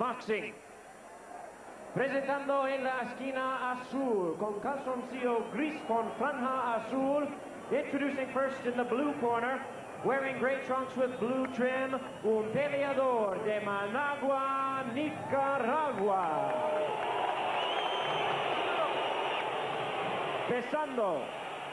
boxing. Presentando en la esquina azul, con calzoncillo gris con franja azul. Introducing first in the blue corner, wearing gray trunks with blue trim, un peleador de Managua, Nicaragua. Pesando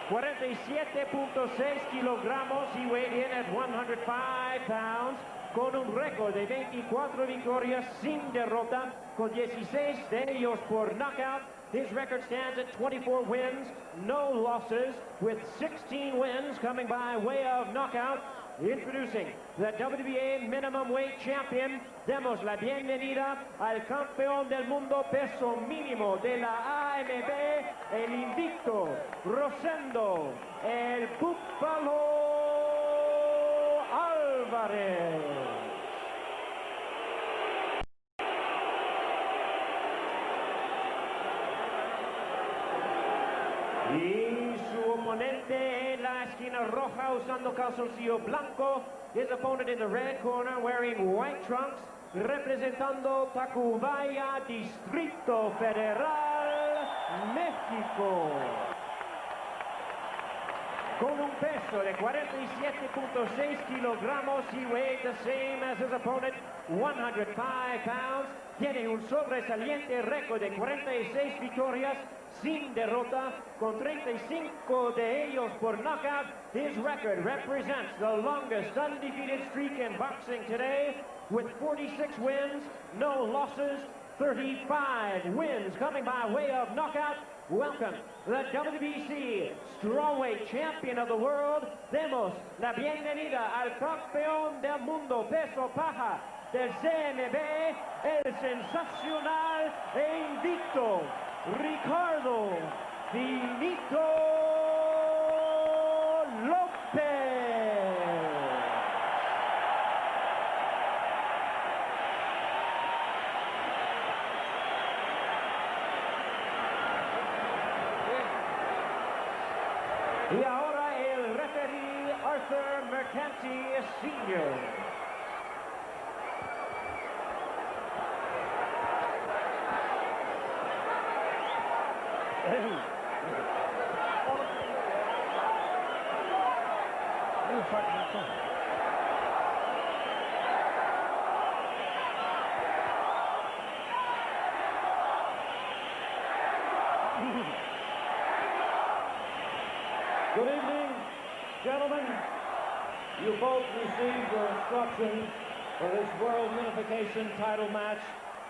47.6 kilogramos y weighed in at 105 pounds, con un récord de 24 victorias sin derrota, con 16 de ellos por knockout. His record stands at 24 wins, no losses, with 16 wins coming by way of knockout. Introducing the WBA minimum weight champion, demos la bienvenida al campeón del mundo peso mínimo de la AMB, el invicto Rosendo, el Búfalo Alvarez. Y su oponente en la esquina roja usando calzoncillo blanco. His opponent in the red corner wearing white trunks, representando Tacubaya, Distrito Federal, México. Con un peso de 47.6 kilogramos, he weighed the same as his opponent, 105 pounds. Tiene un sobresaliente récord de 46 victorias sin derrota, con 35 de ellos por knockout. His record represents the longest undefeated streak in boxing today, with 46 wins, no losses, 35 wins coming by way of knockout. Welcome, the WBC strawweight champion of the world. Demos la bienvenida al campeón del mundo peso paja del CMB, el sensacional e invicto Ricardo Finito Lopez. Y ahora el referee Arthur Mercanti Sr. Good evening, gentlemen. You both received your instructions for this World Unification title match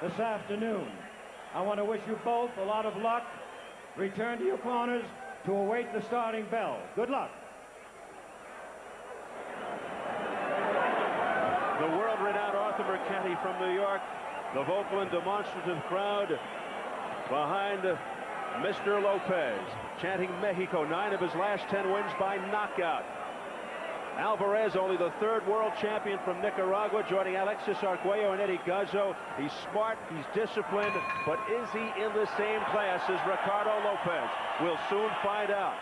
this afternoon. I want to wish you both a lot of luck. Return to your corners to await the starting bell. Good luck. The world-renowned Arthur Mercanti from New York, the vocal and demonstrative crowd behind Mr. Lopez, chanting Mexico. 9 of his last 10 wins by knockout. Alvarez, only the 3rd world champion from Nicaragua, joining Alexis Arguello and Eddie Guzzo. He's smart, he's disciplined, but is he in the same class as Ricardo Lopez? We'll soon find out.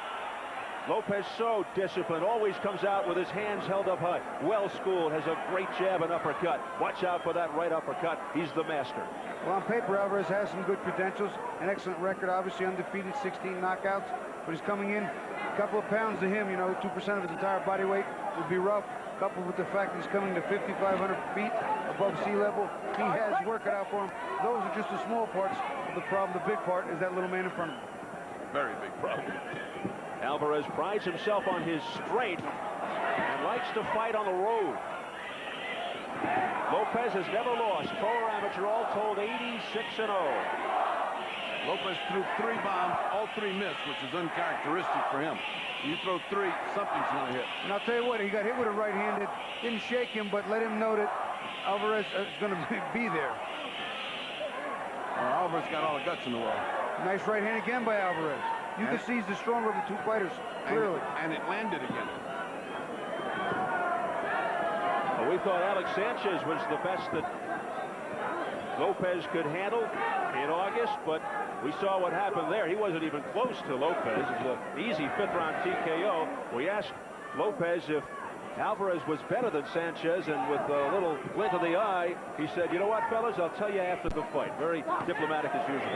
Lopez, so disciplined, always comes out with his hands held up high. Well-schooled, has a great jab and uppercut. Watch out for that right uppercut. He's the master. Well, on paper, Alvarez has some good credentials, an excellent record, obviously undefeated, 16 knockouts, but he's coming in a couple of pounds to him, you know, 2% of his entire body weight would be rough, coupled with the fact that he's coming to 5,500 feet above sea level. He has work cut out for him. Those are just the small parts of the problem. The big part is that little man in front of him. Very big problem. Alvarez prides himself on his strength and likes to fight on the road. Lopez has never lost. Pro or amateur, all told 86-0. Lopez threw 3 bombs, all 3 missed, which is uncharacteristic for him. You throw 3, something's going to hit. And I'll tell you what, he got hit with a right-handed, didn't shake him, but let him know that Alvarez is going to be there. Alvarez got all the guts in the world. Nice right hand again by Alvarez. You can see he's the stronger of the 2 fighters, clearly. And it landed again. Well, we thought Alex Sanchez was the best that Lopez could handle in August, but we saw what happened there. He wasn't even close to Lopez. It was an easy 5th round TKO. We asked Lopez if Alvarez was better than Sanchez, and with a little glint of the eye, he said, you know what, fellas, I'll tell you after the fight. Very diplomatic as usual.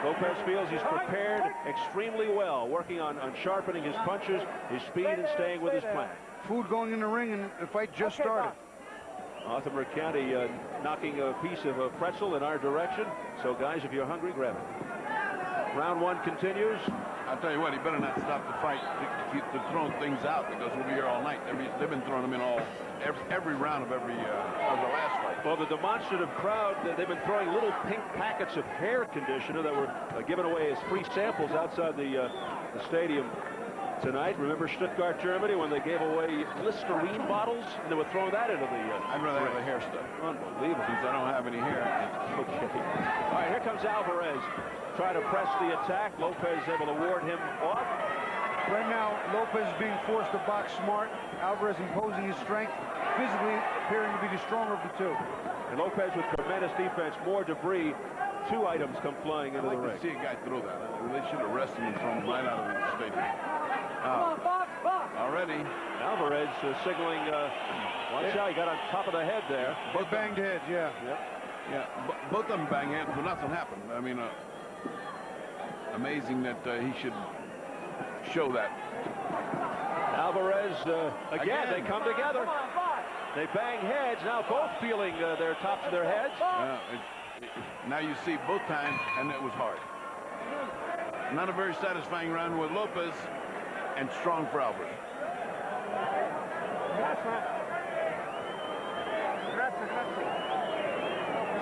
Lopez feels he's prepared extremely well, working on sharpening his punches, his speed, and staying with his plan. Food going in the ring, and the fight just started. Rothenburg County knocking a piece of a pretzel in our direction. So, guys, if you're hungry, grab it. Round one continues. I'll tell you what, he better not stop the fight to keep throwing things out, because we'll be here all night. They've been throwing them in every round of the last fight. Well, the demonstrative crowd, they've been throwing little pink packets of hair conditioner that were given away as free samples outside the stadium tonight. Remember Stuttgart, Germany, when they gave away Listerine bottles, and they were throwing that into the... I'd rather have the hair stuff. Unbelievable. Since I don't have any hair. Okay. All right, here comes Alvarez. Try to press the attack. Lopez able to ward him off. Right now, Lopez is being forced to box smart. Alvarez imposing his strength, physically appearing to be the stronger of the two. And Lopez with tremendous defense, more debris. 2 items come flying into the ring. I'd like to see a guy throw that. They should arrest him and throw him right out of the stadium. Already. Alvarez signaling, watch out, he got on top of the head there. Both banged heads, yeah. Yep. Yeah, both of them bang heads, but nothing happened. I mean, amazing that he should show that. Alvarez, again, they come together. They bang heads, now both feeling their tops of their heads. Now you see both times, and it was hard. Not a very satisfying round with Lopez, and strong for Alvarez.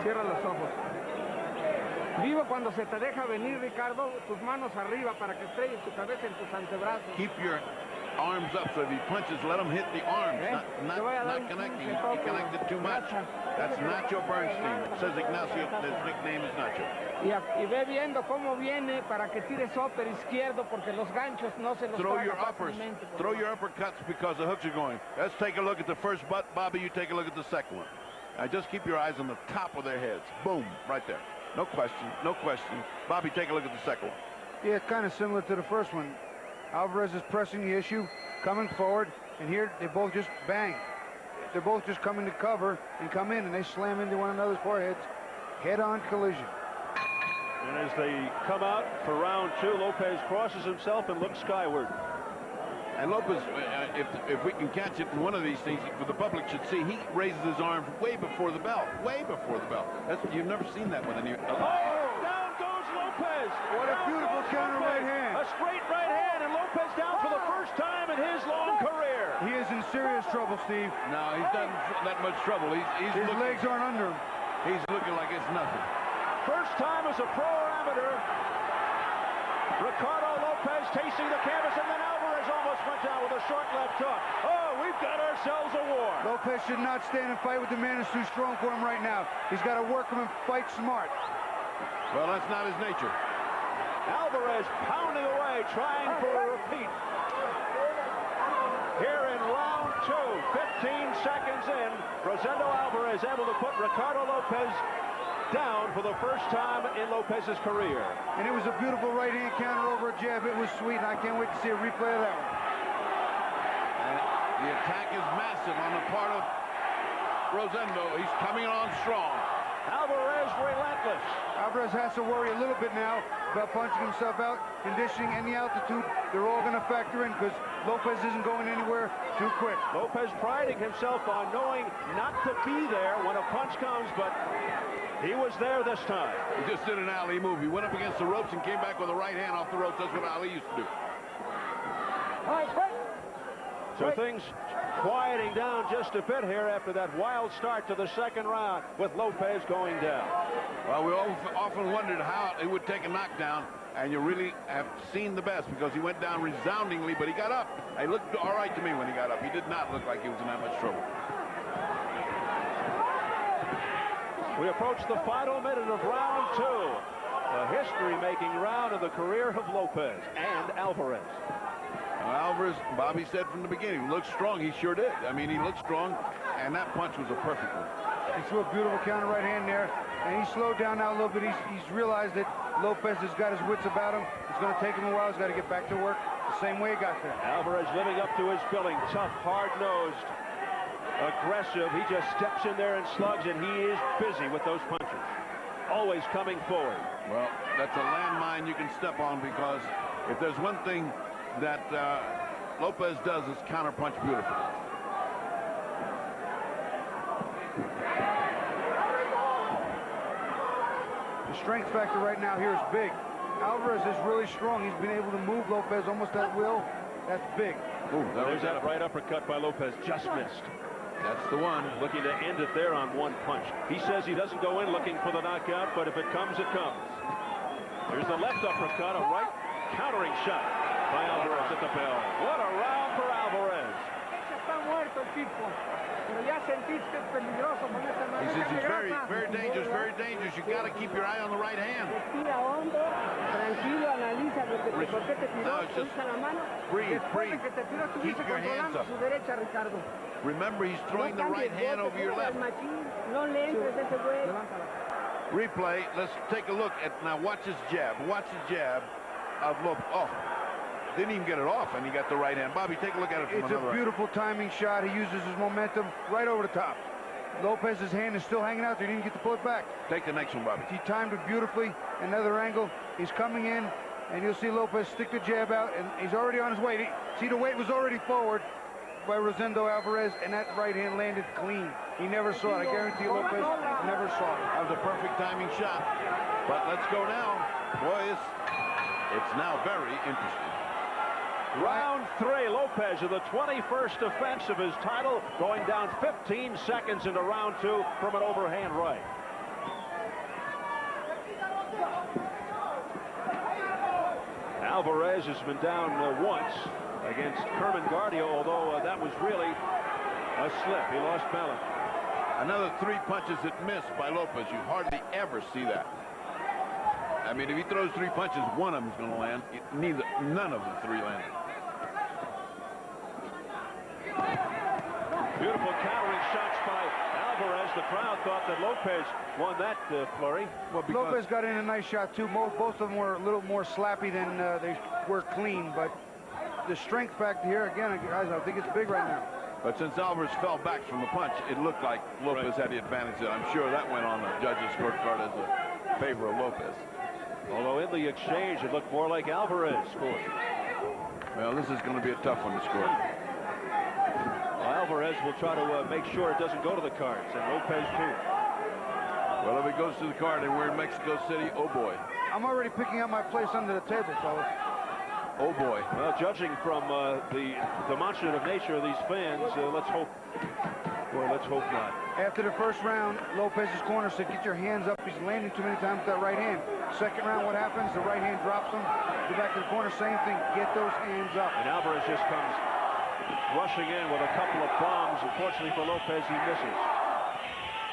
Cierra los ojos. Vivo cuando se te deja venir, Ricardo, tus manos arriba para que estrelles tu cabeza en tus antebrazos. Keep your arms up, so if he punches, let him hit the arms, not connecting. He connected too much. That's Nacho Bernstein. It says Ignacio, his nickname is Nacho. Y ve viendo cómo viene para que tires upper izquierdo, porque los ganchos no se los Throw your traga uppers. fácilmente. Throw your uppercuts because the hooks are going. Let's take a look at the first butt. Bobby, you take a look at the second one. Now just keep your eyes on the top of their heads. Boom, right there. No question, no question. Bobby, take a look at the second one. Yeah, kind of similar to the first one. Alvarez is pressing the issue, coming forward, and here they both just bang. They're both just coming to cover and come in, and they slam into one another's foreheads. Head-on collision. And as they come out for round 2, Lopez crosses himself and looks skyward. And Lopez, if we can catch it in one of these things, the public should see, he raises his arm way before the bell. Way before the bell. You've never seen that with any... Down goes Lopez. What a beautiful counter right hand. A straight right hand, and Lopez down for the first time in his long career. He is in serious trouble, Steve. No, he's not in that much trouble. His legs aren't under him. He's looking like it's nothing. First time as a pro amateur. Ricardo Lopez tasting the canvas, and then Alvarez almost went down with a short left hook. Oh, we've got ourselves a war. Lopez should not stand and fight with the man who's too strong for him right now. He's got to work him and fight smart. Well, that's not his nature. Alvarez pounding away, trying for a repeat. Here in round 2, 15 seconds in, Rosendo Alvarez able to put Ricardo Lopez down for the first time in Lopez's career. And it was a beautiful right-hand counter over a jab. It was sweet, and I can't wait to see a replay of that one. And the attack is massive on the part of Rosendo. He's coming on strong. Alvarez relentless. Alvarez has to worry a little bit now about punching himself out, conditioning, and the altitude. They're all going to factor in because Lopez isn't going anywhere too quick. Lopez priding himself on knowing not to be there when a punch comes, but he was there this time. He just did an Ali move. He went up against the ropes and came back with a right hand off the ropes. That's what Ali used to do. So things quieting down just a bit here after that wild start to the second round with Lopez going down. Well, we often wondered how he would take a knockdown, and you really have seen the best because he went down resoundingly, but he got up. He looked all right to me when he got up. He did not look like he was in that much trouble. We approach the final minute of round 2. A history-making round of the career of Lopez and Alvarez. Alvarez, Bobby said from the beginning, looks strong. He sure did. I mean, he looked strong, and that punch was a perfect one. He threw a beautiful counter right hand there, and he slowed down now a little bit. He's realized that Lopez has got his wits about him. It's going to take him a while. He's got to get back to work. The same way he got there. Alvarez living up to his billing. Tough, hard-nosed, aggressive. He just steps in there and slugs, and he is busy with those punches. Always coming forward. Well, that's a landmine you can step on, because if there's one thing that Lopez does is counterpunch beautifully. The strength factor right now here is big. Alvarez is really strong. He's been able to move Lopez almost at will. That's big. Ooh, There's that right uppercut by Lopez. Just missed. That's the one. Looking to end it there on one punch. He says he doesn't go in looking for the knockout, but if it comes, it comes. There's the left uppercut, a right countering shot by Alvarez at the bell. What a round for Alvarez. Está muerto el tipo. Pero ya sentiste peligroso con esa mano. He says he's very, very dangerous, very dangerous. You got to keep your eye on the right hand. Respira hondo, tranquilo, analiza lo que por qué te tiró, No, it's just usa la mano. breathe, Después de breathe. que te tiró, Keep estuviste your hands controlando up. su derecha, Ricardo. Remember, he's throwing the right hand over your left. No le entres ese güey. Replay. Let's take a look at, now watch his jab. Watch the jab of Lopez. Oh, didn't even get it off, and he got the right hand. Bobby, take a look at it from It's another a beautiful timing shot. He uses his momentum right over the top. Lopez's hand is still hanging out there. He didn't get to pull it back. Take the next one, Bobby. He timed it beautifully. Another angle. He's coming in, and you'll see Lopez stick the jab out, and he's already on his way. See, the weight was already forward by Rosendo Alvarez, and that right hand landed clean. He never saw it. I guarantee you, Lopez never saw it. That was a perfect timing shot. But let's go now. Boy, it's now very interesting. Round 3, Lopez in the 21st defense of his title, going down 15 seconds into round 2 from an overhand right. Alvarez has been down once against Kerman Guardia, although that was really a slip. He lost balance. Another 3 punches that missed by Lopez. You hardly ever see that. I mean, if he throws 3 punches, one of them's going to land. None of the 3 landed. Beautiful countering shots by Alvarez. The crowd thought that Lopez won that flurry. Well, Lopez got in a nice shot, too. Both of them were a little more slappy than they were clean, but the strength factor here, again, guys, I think it's big right now. But since Alvarez fell back from the punch, it looked like Lopez had the advantage there. I'm sure that went on the judges' scorecard as a favor of Lopez. Although in the exchange, it looked more like Alvarez scored. Well, this is going to be a tough one to score. Alvarez will try to make sure it doesn't go to the cards, and Lopez too. Well, if it goes to the card and we're in Mexico City, oh boy. I'm already picking up my place under the table, fellas. Oh boy. Well, judging from the demonstrative nature of these fans, let's hope. Boy, let's hope not. After the first round, Lopez's corner said, get your hands up. He's landing too many times with that right hand. Second round, what happens? The right hand drops him. Go back to the corner, same thing. Get those hands up. And Alvarez just comes rushing in with a couple of bombs. Unfortunately for Lopez, he misses.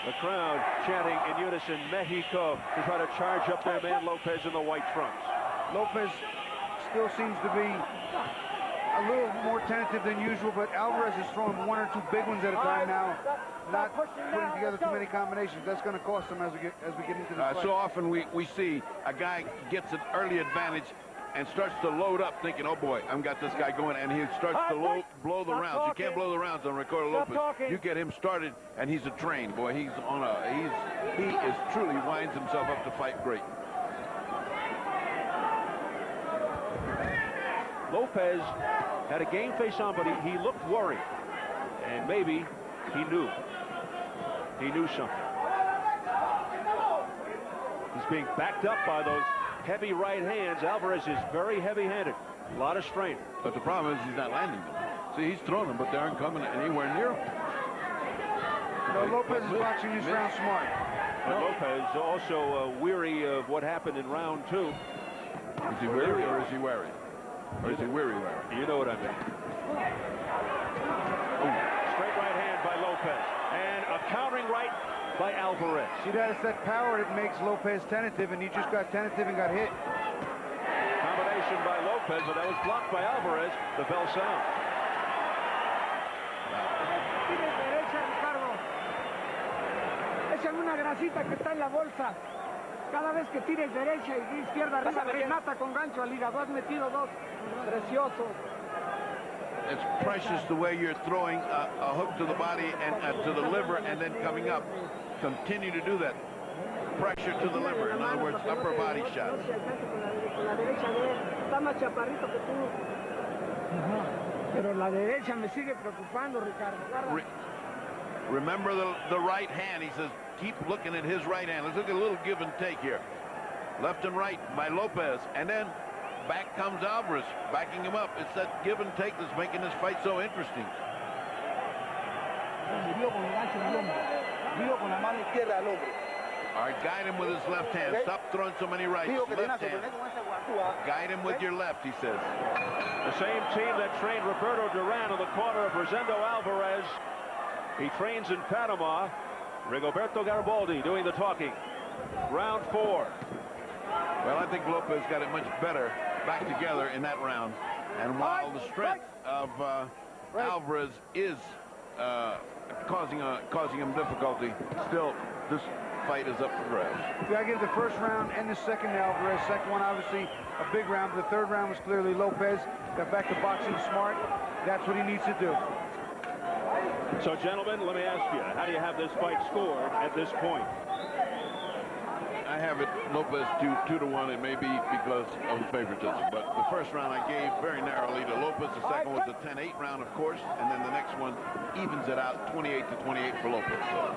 The crowd chanting in unison, Mexico, to try to charge up their man Lopez in the white trunks. Lopez still seems to be a little more tentative than usual, but Alvarez is throwing 1 or 2 big ones at a time now, not putting together too many combinations. That's going to cost him as we get into the fight. So often we see a guy gets an early advantage and starts to load up thinking, oh boy, I've got this guy going, and he starts to blow the rounds. You can't blow the rounds on Ricardo Lopez. You get him started, and he's a train. Boy, he is truly winds himself up to fight great. Lopez had a game face on, but he looked worried. And maybe he knew. He knew something. He's being backed up by those heavy right hands. Alvarez is very heavy-handed. A lot of strength. But the problem is he's not landing them. See, he's throwing them, but they aren't coming anywhere near him. No, Lopez is boxing this round smart. But Lopez also weary of what happened in round 2. Is he weary or is he wary? Or is he weary? You know what I mean. Straight right hand by Lopez. And a countering right by Alvarez. See, that it's that power that makes Lopez tentative, and he just got tentative and got hit. Combination by Lopez, but that was blocked by Alvarez. The bell sounds. Tire derecha, Ricardo. Échale una grasita que está en la bolsa. Cada vez que tires derecha y izquierda arriba, remata con gancho al hígado. Has metido dos. Precioso. It's precious the way you're throwing a hook to the body and to the liver and then coming up. Continue to do that. Pressure to the liver. In other words, upper body shot. Con la derecha de él. Está más chaparrito que tú. Pero la derecha me sigue preocupando, Ricardo. Remember the right hand. He says, keep looking at his right hand. Let's look at a little give and take here. Left and right by Lopez. And then back comes Alvarez, backing him up. It's that give and take that's making this fight so interesting. All right, guide him with his left hand. Stop throwing so many rights. Left hand. Guide him with your left, he says. The same team that trained Roberto Duran in the corner of Rosendo Alvarez. He trains in Panama. Rigoberto Garibaldi doing the talking. Round 4. Well, I think Lopez got it much better back together in that round. And while the strength of Alvarez is causing him difficulty, still this fight is up for grabs. You gotta give the first round and the second to Alvarez. Second one, obviously, a big round. But the third round was clearly Lopez. Got back to boxing smart. That's what he needs to do. So, gentlemen, let me ask you, how do you have this fight scored at this point? I have it Lopez 2-1. It may be because of favoritism, but the first round I gave very narrowly to Lopez. The second was the 10-8 round, of course, and then the next one evens it out 28-28 for Lopez. So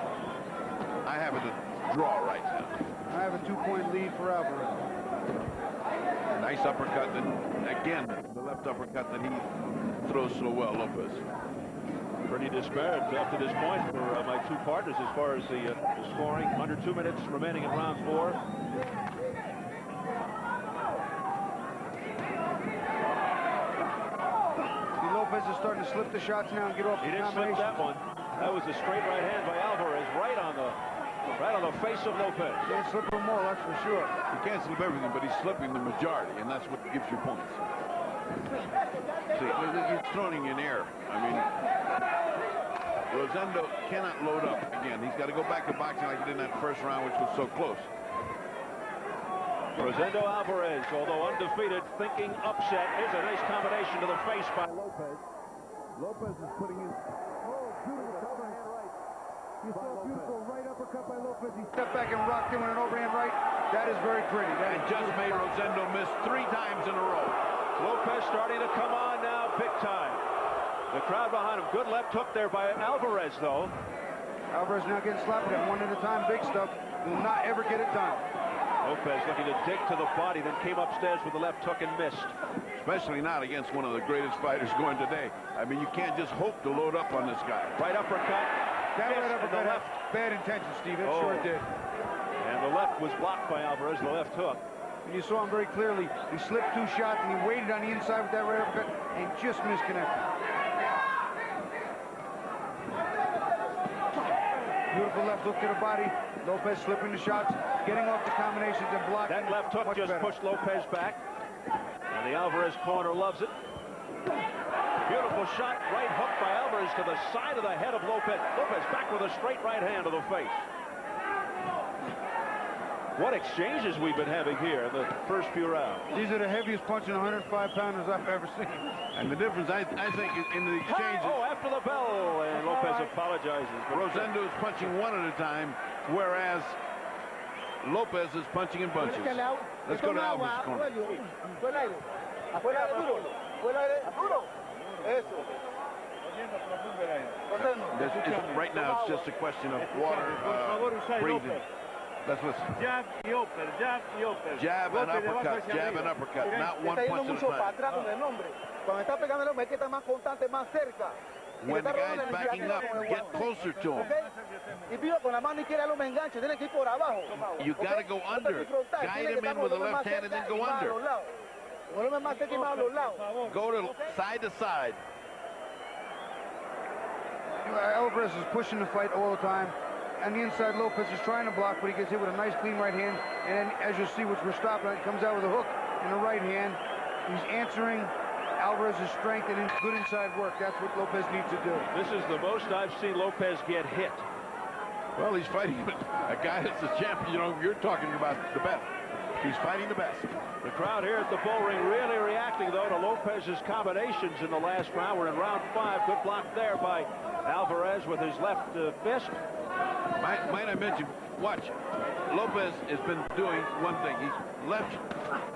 I have it a draw right now. I have a 2-point lead for Alvarez. Nice uppercut, and again the left uppercut that he throws so well, Lopez. Pretty disparate up to this point for my two partners as far as the scoring. Under 2 minutes remaining in round 4. See, Lopez is starting to slip the shots now and get off He the didn't slip that one. That was a straight right hand by Alvarez, right on the face of Lopez. He can't slip him more, that's for sure. He can't slip everything, but he's slipping the majority, and that's what gives you points. See, he's throwing in air. I mean, Rosendo cannot load up again. He's got to go back to boxing like he did in that first round, which was so close. Rosendo Alvarez, although undefeated, thinking upset. Is a nice combination to the face by Lopez. Lopez is putting in. Beautiful overhand right. You saw a beautiful right uppercut by Lopez. He stepped back and rocked him with an overhand right. That is very pretty. And just made Rosendo miss 3 times in a row. Lopez starting to come on now, big time. The crowd behind him. Good left hook there by Alvarez, though. Alvarez now getting slapped at one at a time. Big stuff. Will not ever get it done. Lopez looking to dig to the body, then came upstairs with the left hook and missed. Especially not against one of the greatest fighters going today. I mean, you can't just hope to load up on this guy. Right uppercut. That right uppercut had bad intention, Steve. It sure did. And the left was blocked by Alvarez, the left hook. And you saw him very clearly. He slipped 2 shots and he waited on the inside with that right uppercut and just misconnected. Beautiful left hook to the body. Lopez slipping the shots, getting off the combinations and blocking. That left hook just pushed Lopez back. And the Alvarez corner loves it. Beautiful shot, right hook by Alvarez to the side of the head of Lopez. Lopez back with a straight right hand to the face. What exchanges we've been having here in the first few rounds. These are the heaviest punching 105-pounders I've ever seen. And the difference, I think, in the exchanges. Oh, after the bell, and Lopez apologizes. Rosendo is punching one at a time, whereas Lopez is punching in bunches. Let's go to Alvarez's corner. Right now, it's just a question of water, breathing. Let's listen. Jab y upper, jab y upper. Jab and uppercut, jab and uppercut, not one punch at a time. When the guy's backing up, get closer to him. You got to go under. Guide him in with the left hand and then go under. Go to side to side. Alvarez is pushing the fight all the time. On the inside, Lopez is trying to block, but he gets hit with a nice clean right hand. And then, as you'll see, which we're stopping at, comes out with a hook in the right hand. He's answering Alvarez's strength and good inside work. That's what Lopez needs to do. This is the most I've seen Lopez get hit Well, he's fighting a guy that's a champion. You know, you're talking about the best. He's fighting the best. The crowd here at the bull ring really reacting, though, to Lopez's combinations in the last round. We're in round 5. Good block there by Alvarez with his left fist. Might I mention, watch, Lopez has been doing one thing. He's left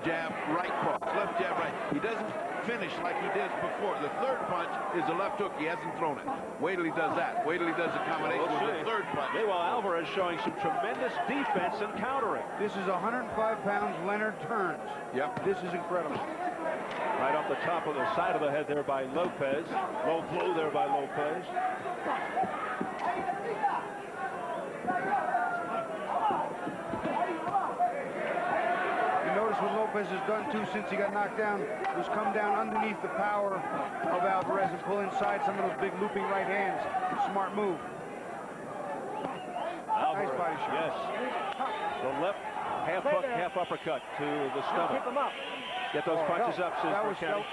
jab, right cross, left jab, right. He doesn't finish like he did before. The third punch is a left hook. He hasn't thrown it. Wait till he does that. Wait till he does a combination with the third punch. Meanwhile, Alvarez showing some tremendous defense and countering. This is 105 pounds Leonard turns. Yep. This is incredible. Right off the top of the side of the head there by Lopez. Low blow there by Lopez. You notice what Lopez has done too since he got knocked down was come down underneath the power of Alvarez and pull inside some of those big looping right hands. Smart move. Alvarez, Nice body shot. yes. The left half hook, half uppercut to the stomach. Keep him up. Get those punches up, says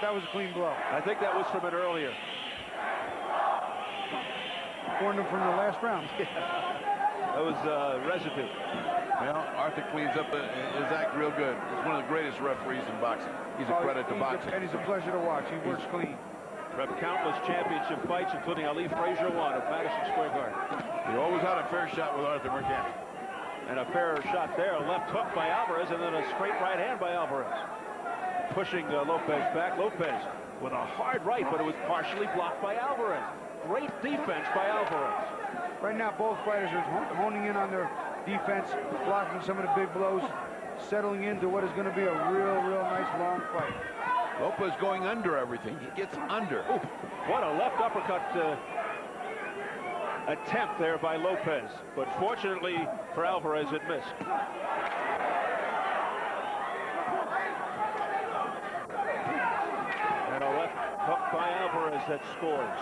That was a clean blow. I think that was from it earlier. Warned him from the last round. That was residue. Well, Arthur cleans up his act real good. He's one of the greatest referees in boxing. He's a credit to boxing. And he's a pleasure to watch. He works clean. Rep countless championship fights, including Ali Frazier won at Madison Square Garden. He always had a fair shot with Arthur Mercante. And a fair shot there, a left hook by Alvarez, and then a straight right hand by Alvarez. Pushing Lopez back. Lopez with a hard right, but it was partially blocked by Alvarez. Great defense by Alvarez. Right now, both fighters are honing in on their defense, blocking some of the big blows, settling into what is going to be a real nice long fight. Lopez going under everything. He gets under. Ooh, what a left uppercut attempt there by Lopez. But fortunately for Alvarez, it missed. And a left hook by Alvarez that scores.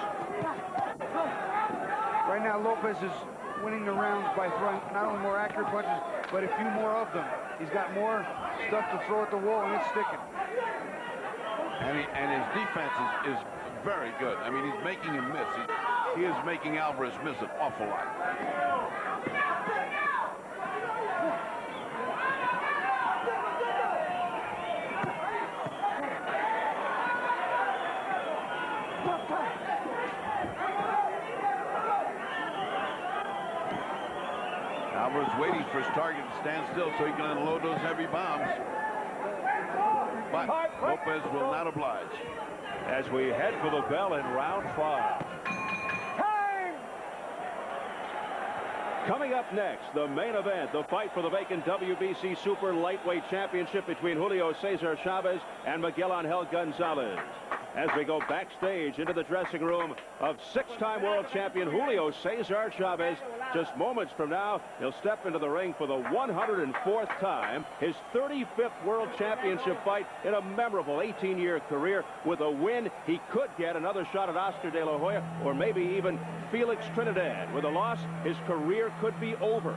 Right now, Lopez is winning the rounds by throwing not only more accurate punches, but a few more of them. He's got more stuff to throw at the wall, and it's sticking. And his defense is very good. I mean, he's making him miss. He is making Alvarez miss an awful lot. Alvarez waiting for his target to stand still so he can unload those heavy bombs. But Lopez will not oblige. As we head for the bell in round 5. Coming up next, the main event, the fight for the vacant WBC Super Lightweight Championship between Julio Cesar Chavez and Miguel Angel Gonzalez. As we go backstage into the dressing room of 6-time world champion Julio Cesar Chavez. Just moments from now, he'll step into the ring for the 104th time, his 35th world championship fight in a memorable 18-year career. With a win, he could get another shot at Oscar De La Hoya or maybe even Felix Trinidad. With a loss, his career could be over.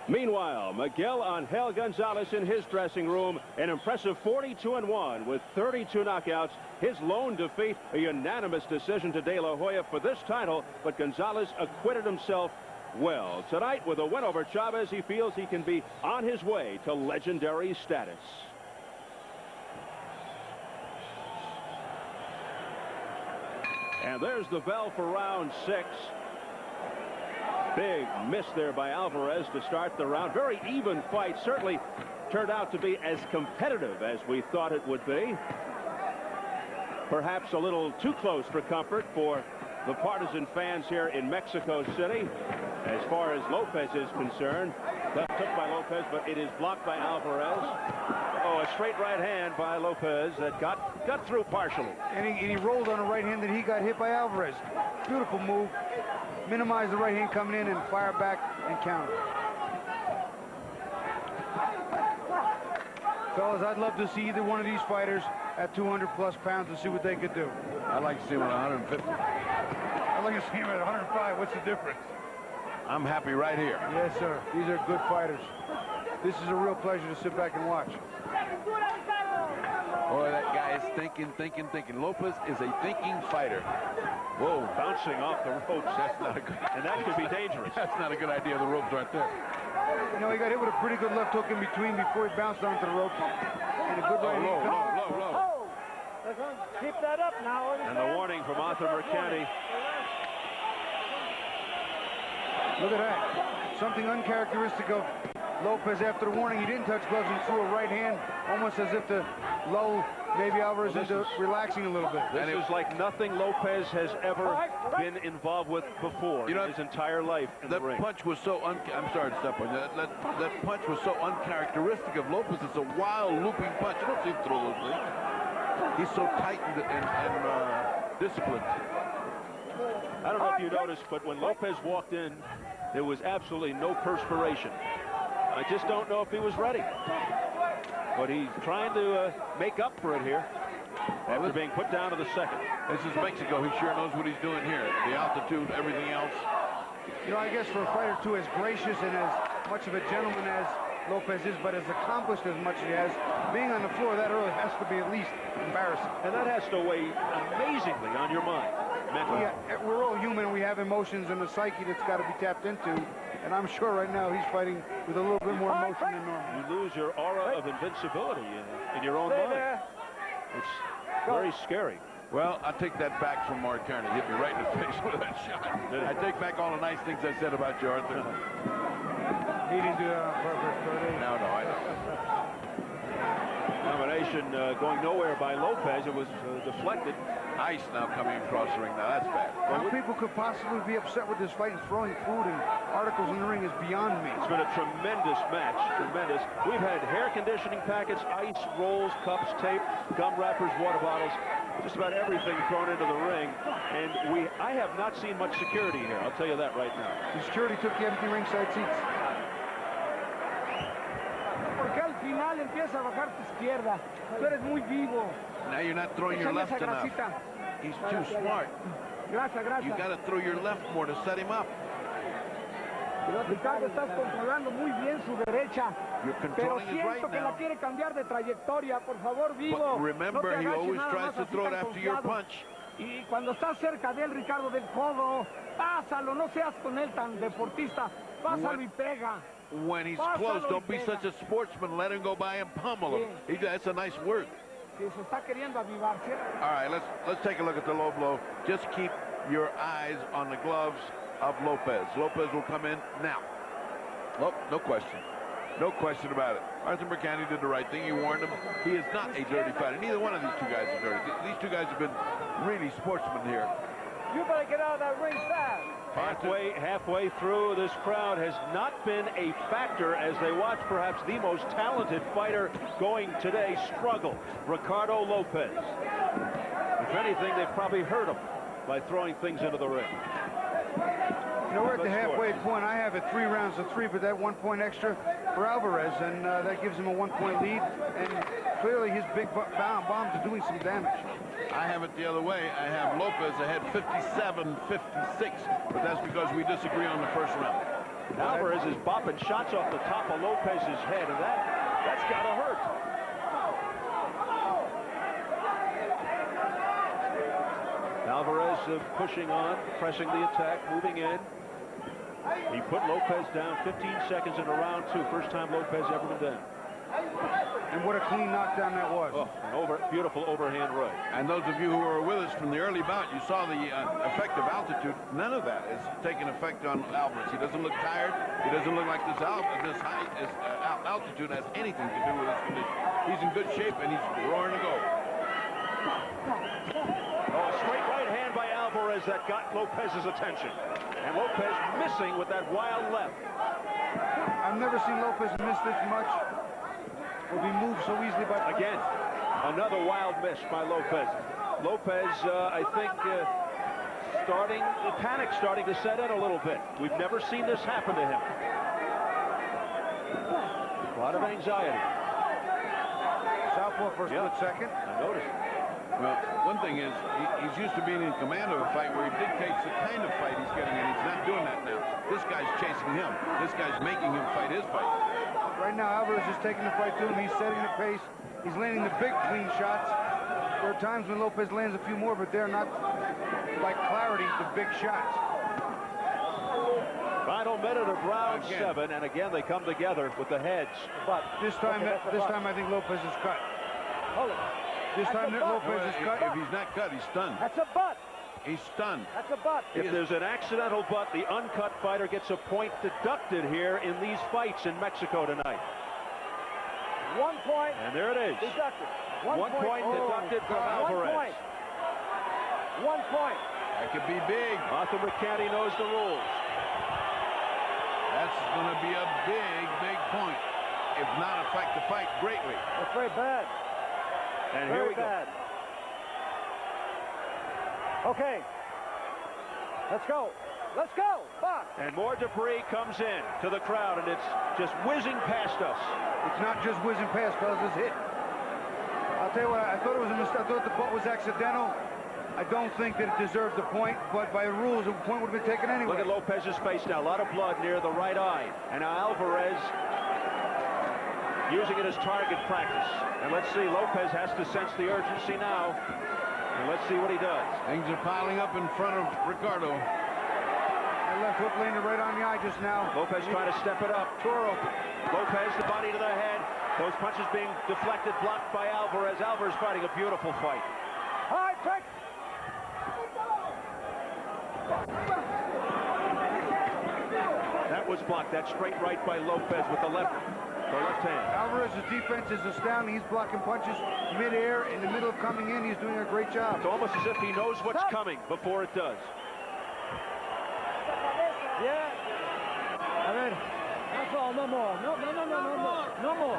Meanwhile, Miguel Angel Gonzalez in his dressing room, an impressive 42-1 with 32 knockouts. His lone defeat, a unanimous decision to De La Hoya for this title, but Gonzalez acquitted himself well. Tonight, with a win over Chavez, he feels he can be on his way to legendary status. And there's the bell for round 6. Big miss there by Alvarez to start the round. Very even fight. Certainly turned out to be as competitive as we thought it would be. Perhaps a little too close for comfort for the partisan fans here in Mexico City. As far as Lopez is concerned, left hook by Lopez, but it is blocked by Alvarez. Oh, a straight right hand by Lopez that got through partially. And he rolled on a right hand that he got hit by Alvarez. Beautiful move. Minimize the right hand coming in and fire back and counter. Fellas, I'd love to see either one of these fighters at 200+ pounds and see what they could do. I'd like to see him at 150. I'd like to see him at 105. What's the difference? I'm happy right here. Yes, sir. These are good fighters. This is a real pleasure to sit back and watch. Boy, that guy is thinking. Lopez is a thinking fighter. Whoa. Bouncing off the ropes. That's not a good. And that could be dangerous. That's not a good idea. The ropes right there. You know, he got hit with a pretty good left hook in between before he bounced onto the rope. And a good right hand. Low. Keep that up now. And the warning from Arthur Mercante. Look at that. Something uncharacteristic of Lopez after the warning. He didn't touch gloves and threw a right hand, almost as if to lull maybe Alvarez into relaxing a little bit. This is like nothing Lopez has ever been involved with before in his entire life in the ring. That punch was so I'm sorry to step on you. That punch was so uncharacteristic of Lopez. It's a wild looping punch. You don't see him throw those things. He's so tightened and disciplined. I don't know if you noticed, but when Lopez walked in, there was absolutely no perspiration. I just don't know if he was ready. But he's trying to make up for it here after being put down to the second. This is Mexico. He sure knows what he's doing here. The altitude, everything else. You know, I guess for a fighter, too, as gracious and as much of a gentleman as Lopez is, but as accomplished as much as he has, being on the floor that early has to be at least embarrassing. And that has to weigh amazingly on your mind. Mentally. Yeah, we're all human and we have emotions and a psyche that's got to be tapped into. And I'm sure right now he's fighting with a little bit more emotion than normal. You lose your aura of invincibility in your own mind. It's very scary. Well, I take that back from Mark Carney. Hit me right in the face with that shot. I take back all the nice things I said about you, Arthur. He didn't do that on purpose, but No, I know. Combination going nowhere by Lopez. It was deflected. Ice now coming across the ring. Now that's bad. how people could possibly be upset with this fight and throwing food and articles in the ring is beyond me. It's been a tremendous match. Tremendous. We've had hair conditioning packets, ice rolls, cups, tape, gum wrappers, water bottles, just about everything thrown into the ring. And I have not seen much security here. I'll tell you that right now. The security took the empty ringside seats. Porque al final empieza a bajar tu izquierda. Tú eres muy vivo. Now you're not throwing your left enough. He's too smart. Gracias. You got to throw your left more to set him up. Ricardo, estás controlando muy bien su derecha. You're Pero controlling his siento right que la now. quiere cambiar de trayectoria. Por favor, Vivo. But remember, no te he agaches always nada tries más to así throw it tan after your confiado. punch. Y cuando estás cerca de él, Ricardo, del codo, pásalo. No seas con él tan deportista. Pásalo y pega. When he's close, don't be such a sportsman. Let him go by and pummel him. That's a nice work. Que se está queriendo avivarse. All right, let's take a look at the low blow. Just keep your eyes on the gloves of Lopez. Lopez will come in now. Oh, no question. No question about it. Arthur Mercante did the right thing. He warned him. He is not a dirty fighter. Neither one of these two guys is dirty. These two guys have been really sportsmen here. You better get out of that ring fast. Halfway through, this crowd has not been a factor as they watch perhaps the most talented fighter going today struggle, Ricardo Lopez. If anything, they've probably hurt him by throwing things into the ring. You know, we're at the halfway point. I have it 3 rounds to 3, but that 1 point extra for Alvarez, and that gives him a 1 point lead. And clearly his big bombs are doing some damage. I have it the other way. I have Lopez ahead 57-56, but that's because we disagree on the first round. Alvarez is bopping shots off the top of Lopez's head, and that's got to hurt. Alvarez pushing on, pressing the attack, moving in. He put Lopez down 15 seconds in round 2. First time Lopez ever been down. And what a clean knockdown that was. Oh, beautiful overhand right. And those of you who were with us from the early bout, you saw the effect of altitude. None of that is taking effect on Alvarez. He doesn't look tired. He doesn't look like this altitude has anything to do with his condition. He's in good shape and he's roaring to go. Oh, a straight right hand by Alvarez that got Lopez's attention. And Lopez missing with that wild left. I've never seen Lopez miss this much or be moved so easily by... Again, another wild miss by Lopez. Lopez, I think, the panic starting to set in a little bit. We've never seen this happen to him. A lot of anxiety. Southpaw for a split second. I noticed. Well, one thing is, he's used to being in command of a fight where he dictates the kind of fight he's getting in. He's not doing that now. This guy's chasing him. This guy's making him fight his fight. Right now, Alvarez is taking the fight to him. He's setting the pace. He's landing the big clean shots. There are times when Lopez lands a few more, but they're not by clarity the big shots. Final minute of round 7, and again they come together with the heads. But This time I think Lopez is cut. hold it. This time Lopez is cut. If he's not cut, he's stunned. That's a butt. He's stunned. That's a butt. If there's an accidental butt, the uncut fighter gets a point deducted here in these fights in Mexico tonight. 1 point. And there it is. Deducted. 1 point deducted from Alvarez. 1 point. That could be big. Arthur McCanty knows the rules. That's going to be a big, big point. If not, affect the fight greatly. That's very bad. And Very here we bad. Okay. Let's go. Let's go. Box. go. And more debris comes in to the crowd, and it's just whizzing past us. It's not just whizzing past, fellas. It's hit. I'll tell you what. I thought it was a mistake. I thought the butt was accidental. I don't think that it deserved the point, but by rules, the point would have been taken anyway. Look at Lopez's face now. A lot of blood near the right eye. And now Alvarez using it as target practice. And let's see, Lopez has to sense the urgency now. And let's see what he does. Things are piling up in front of Ricardo. That left hook landed right on the eye just now. Lopez trying to step it up. Toro. Lopez, the body to the head. Those punches being deflected, blocked by Alvarez. Alvarez fighting a beautiful fight. All right, check. That was blocked. That straight right by Lopez with the left hand. Alvarez's defense is astounding. He's blocking punches mid-air. In the middle of coming in, he's doing a great job. It's almost as if he knows what's coming before it does. Yeah. A ver. That's all. No more. No more.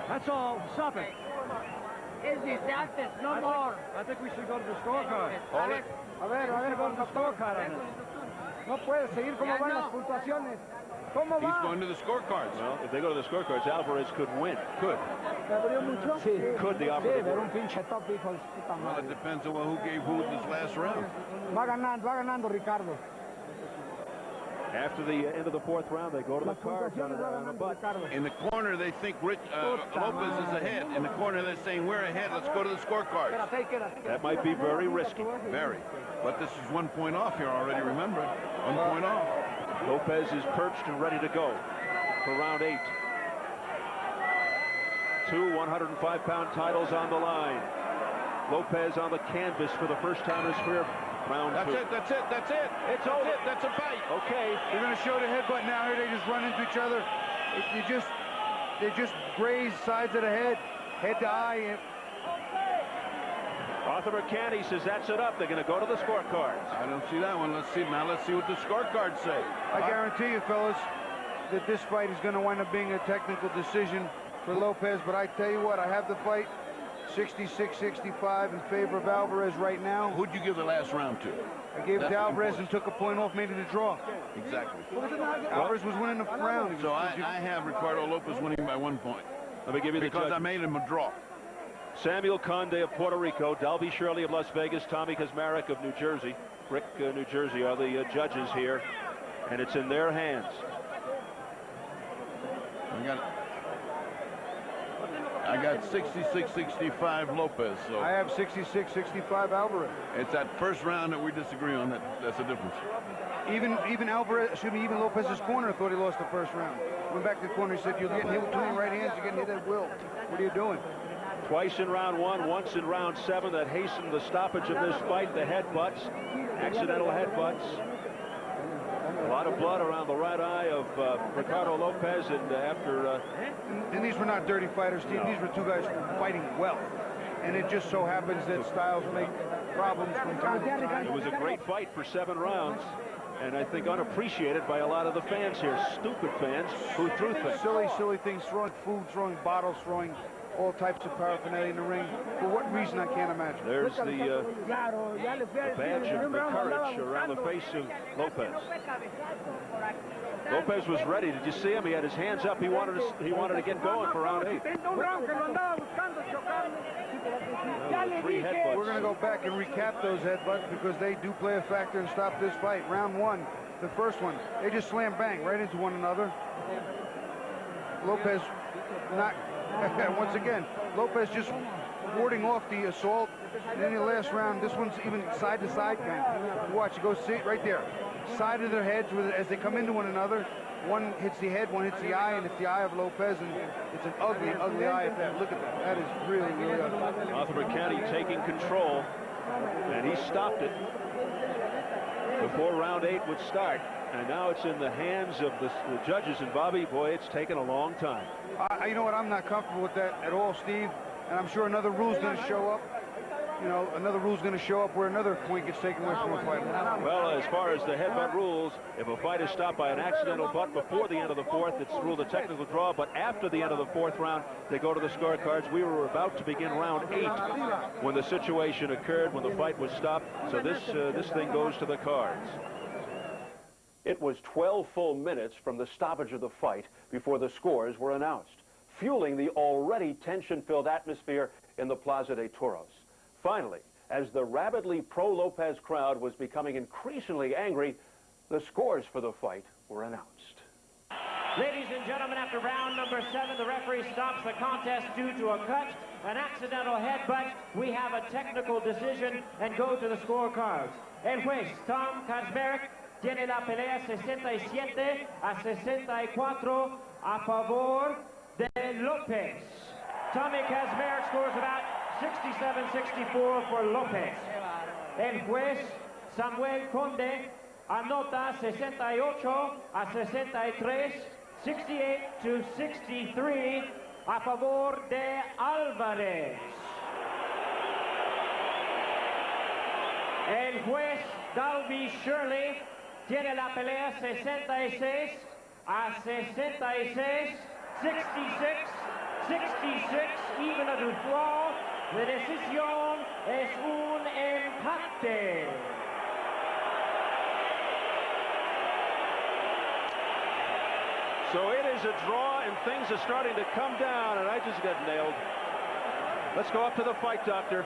That's all. Stop it. No more. I think we should go to the scorecard. Hold it. A ver, go to the scorecard. No puede seguir como van las puntuaciones. ¿Cómo He's va? going to the scorecards. Well, if they go to the scorecards, Alvarez could win. Could. Sí. Could the Sí, operative. ver un pinche top, hijo de puta Well, it madre. depends on who gave who this last round. Va ganando Ricardo. After the end of the 4th round, they go to the Las cards on puntuaciones va a ganando butt. Ricardo. In the corner, they think Lopez is ahead. In the corner, they're saying, we're ahead. Let's go to the scorecards. Quédate. That might be very risky. Very. But this is 1 point off here already, remember. 1 point off. Lopez is perched and ready to go for round 8. 2 105-pound titles on the line. Lopez on the canvas for the first time in his career. Round 2. That's it. It's over. That's a fight. Okay. They're going to show the headbutt now. Here they just run into each other. They just graze sides of the head to eye. Arthur McCanty says that's it up. They're going to go to the scorecards. I don't see that one. Let's see. Now let's see what the scorecards say. I guarantee you, fellas, that this fight is going to wind up being a technical decision for Lopez. But I tell you what, I have the fight 66-65 in favor of Alvarez right now. Who'd you give the last round to? I gave it That's to Alvarez and important. took a point off, made it a draw. Exactly. Alvarez was winning the round. So I have Ricardo Lopez winning by 1 point. Let me give you the Because I judges. made him a draw. Samuel Conde of Puerto Rico, Dalby Shirley of Las Vegas, Tommy Kazmarek of New Jersey, Rick, New Jersey are the judges here, and it's in their hands. I got 66-65 Lopez. So I have 66-65 Alvarez. it's that first round that we disagree on. That's the difference. Even Alvarez, even Lopez's corner thought he lost the first round. Went back to the corner, he said, you're getting hit with 2 right hands, you're getting hit at will. What are you doing? Twice in round 1, once in round 7 that hastened the stoppage of this fight, the headbutts, accidental headbutts. A lot of blood around the right eye of Ricardo Lopez, and after... And these were not dirty fighters, Steve. No. These were 2 guys fighting well. And it just so happens that styles make problems from time to time. It was a great fight for 7 rounds, and I think unappreciated by a lot of the fans here, stupid fans who threw things. Silly things, throwing food, throwing bottles, throwing all types of paraphernalia in the ring. For what reason, I can't imagine. There's the badge of the courage around the face of Lopez. Lopez was ready. Did you see him? He had his hands up. He wanted to get going for round 8. We're going to go back and recap those headbutts because they do play a factor and stop this fight. Round 1, the first one, they just slam bang right into one another. Lopez not, once again, Lopez just warding off the assault. And then in the last round, this one's even side-to-side kind. Watch, it goes right there. Side of their heads as they come into one another. One hits the head, one hits the eye, and it's the eye of Lopez, and it's an ugly, ugly eye at that. Look at that. That is really, really ugly. Rutherford County taking control, and he stopped it before round 8 would start. And now it's in the hands of the judges, and Bobby, boy, it's taken a long time. You know what? I'm not comfortable with that at all, Steve. And I'm sure another rule's going to show up. You know, another rule's going to show up where another point gets taken away from a fighter. Well, as far as the headbutt rules, if a fight is stopped by an accidental butt before the end of the 4th, it's ruled a technical draw. But after the end of the 4th round, they go to the scorecards. We were about to begin round 8 when the situation occurred, when the fight was stopped. So this thing goes to the cards. It was 12 full minutes from the stoppage of the fight before the scores were announced, fueling the already tension-filled atmosphere in the Plaza de Toros. Finally, as the rabidly pro-Lopez crowd was becoming increasingly angry, the scores for the fight were announced. Ladies and gentlemen, after round number 7, the referee stops the contest due to a cut, an accidental headbutt. We have a technical decision and go to the scorecards. El juez Tom Kazmarek tiene la pelea 67 a 64 a favor de Lopez. Tommy Kazmarek scores about 67-64 for Lopez. El juez Samuel Conde anota 68 a 63, 68-63 a favor de Alvarez. El juez Dalby Shirley tiene la pelea 66 a 66, 66, even a draw. La decisión es un empate. So it is a draw, and things are starting to come down, and I just got nailed. Let's go up to the fight doctor.